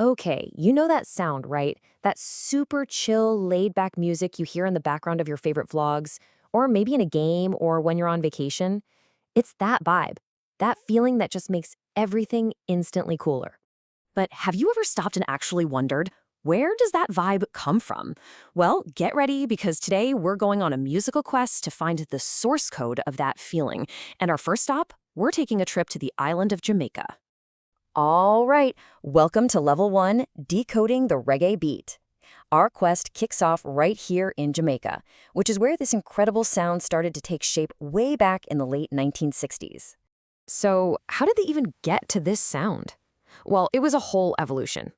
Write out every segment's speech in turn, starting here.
Okay, you know that sound, right? That super chill, laid back music you hear in the background of your favorite vlogs, or maybe in a game or when you're on vacation. It's that vibe, that feeling that just makes everything instantly cooler. But have you ever stopped and actually wondered, where does that vibe come from? Well, get ready because today we're going on a musical quest to find the source code of that feeling. And our first stop, we're taking a trip to the island of Jamaica. All right, welcome to Level 1, Decoding the Reggae Beat. Our quest kicks off right here in Jamaica, which is where this incredible sound started to take shape way back in the late 1960s. So, how did they even get to this sound? Well, it was a whole evolution.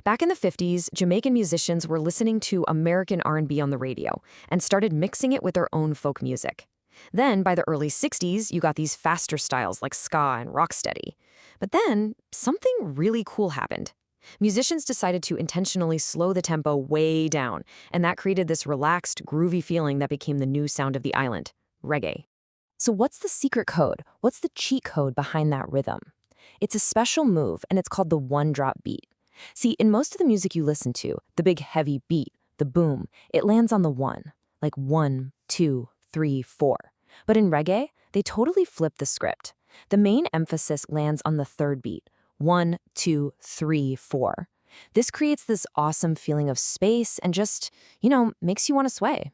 Back in the 50s, Jamaican musicians were listening to American R&B on the radio and started mixing it with their own folk music. Then, by the early 60s, you got these faster styles like ska and rocksteady. But then, something really cool happened. Musicians decided to intentionally slow the tempo way down, and that created this relaxed, groovy feeling that became the new sound of the island, reggae. So what's the secret code? What's the cheat code behind that rhythm? It's a special move, and it's called the one-drop beat. See, in most of the music you listen to, the big heavy beat, the boom, it lands on the one, like 1, 2, 3, 4. But in reggae, they totally flip the script. The main emphasis lands on the third beat, 1, 2, 3, 4. This creates this awesome feeling of space and just, makes you want to sway.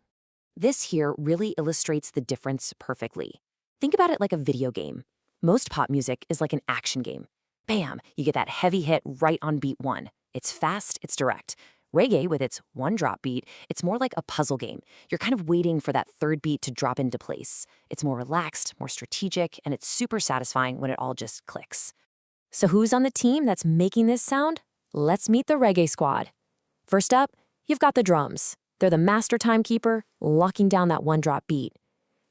This here really illustrates the difference perfectly. Think about it like a video game. Most pop music is like an action game. Bam, you get that heavy hit right on beat 1. It's fast, it's direct. Reggae, with its one-drop beat, it's more like a puzzle game. You're kind of waiting for that third beat to drop into place. It's more relaxed, more strategic, and it's super satisfying when it all just clicks. So who's on the team that's making this sound? Let's meet the reggae squad. First up, you've got the drums. They're the master timekeeper, locking down that one-drop beat.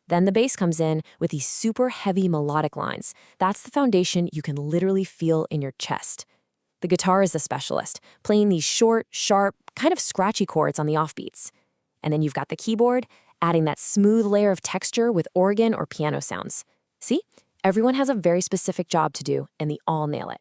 Then the bass comes in with these super heavy melodic lines. That's the foundation you can literally feel in your chest. The guitar is the specialist, playing these short, sharp, kind of scratchy chords on the offbeats. And then you've got the keyboard, adding that smooth layer of texture with organ or piano sounds. See? Everyone has a very specific job to do, and they all nail it.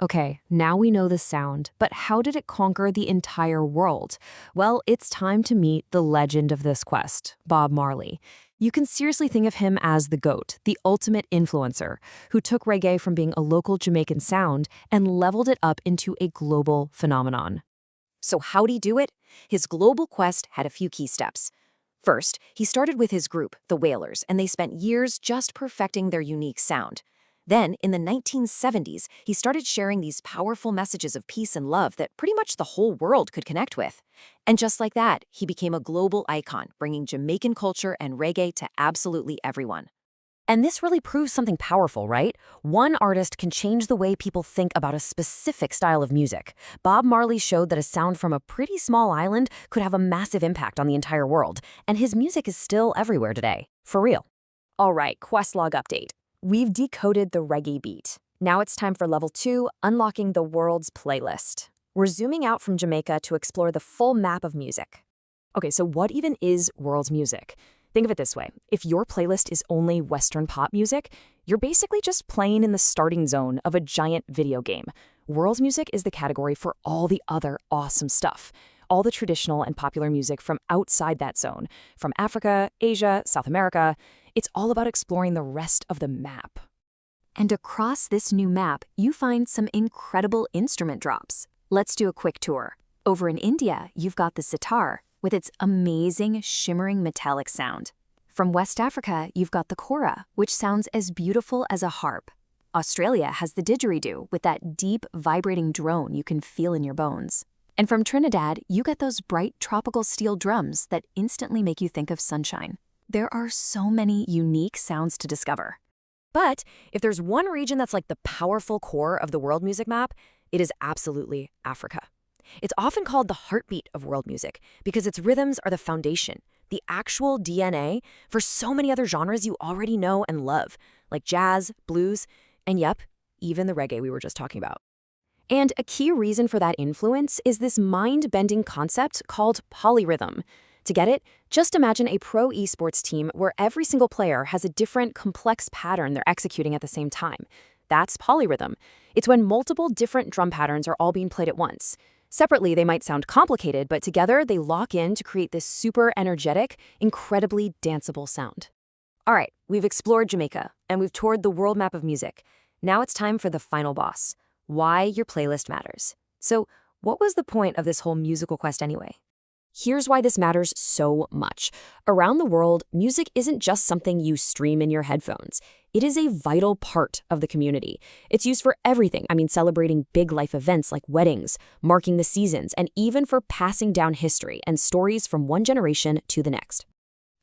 Okay, now we know the sound, but how did it conquer the entire world? Well, it's time to meet the legend of this quest, Bob Marley. You can seriously think of him as the GOAT, the ultimate influencer, who took reggae from being a local Jamaican sound and leveled it up into a global phenomenon. So how'd he do it? His global quest had a few key steps. First, he started with his group, the Wailers, and they spent years just perfecting their unique sound. Then, in the 1970s, he started sharing these powerful messages of peace and love that pretty much the whole world could connect with. And just like that, he became a global icon, bringing Jamaican culture and reggae to absolutely everyone. And this really proves something powerful, right? One artist can change the way people think about a specific style of music. Bob Marley showed that a sound from a pretty small island could have a massive impact on the entire world, and his music is still everywhere today. For real. All right, quest log update. We've decoded the reggae beat. Now it's time for level 2, unlocking the world's playlist. We're zooming out from Jamaica to explore the full map of music. Okay, so what even is world music? Think of it this way. If your playlist is only Western pop music, you're basically just playing in the starting zone of a giant video game. World music is the category for all the other awesome stuff. All the traditional and popular music from outside that zone, from Africa, Asia, South America. It's all about exploring the rest of the map. And across this new map, you find some incredible instrument drops. Let's do a quick tour. Over in India, you've got the sitar, with its amazing shimmering metallic sound. From West Africa, you've got the kora, which sounds as beautiful as a harp. Australia has the didgeridoo, with that deep, vibrating drone you can feel in your bones. And from Trinidad, you get those bright tropical steel drums that instantly make you think of sunshine. There are so many unique sounds to discover. But if there's one region that's like the powerful core of the world music map, it is absolutely Africa. It's often called the heartbeat of world music because its rhythms are the foundation, the actual DNA for so many other genres you already know and love, like jazz, blues, and yep, even the reggae we were just talking about. And a key reason for that influence is this mind-bending concept called polyrhythm. To get it, just imagine a pro esports team where every single player has a different, complex pattern they're executing at the same time. That's polyrhythm. It's when multiple different drum patterns are all being played at once. Separately, they might sound complicated, but together they lock in to create this super energetic, incredibly danceable sound. All right, we've explored Jamaica, and we've toured the world map of music. Now it's time for the final boss: why your playlist matters. So, what was the point of this whole musical quest anyway? Here's why this matters so much. Around the world, music isn't just something you stream in your headphones. It is a vital part of the community. It's used for everything. Celebrating big life events like weddings, marking the seasons, and even for passing down history and stories from one generation to the next.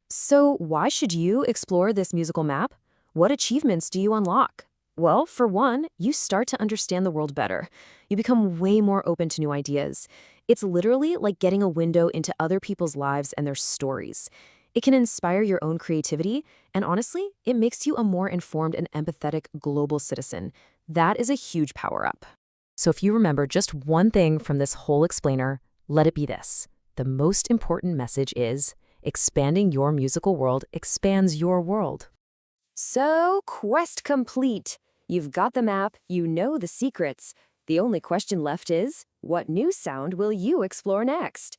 So why should you explore this musical map? What achievements do you unlock? Well, for one, you start to understand the world better. You become way more open to new ideas. It's literally like getting a window into other people's lives and their stories. It can inspire your own creativity, and honestly, it makes you a more informed and empathetic global citizen. That is a huge power-up. So if you remember just one thing from this whole explainer, let it be this. The most important message is, expanding your musical world expands your world. So, quest complete. You've got the map, you know the secrets. The only question left is, what new sound will you explore next?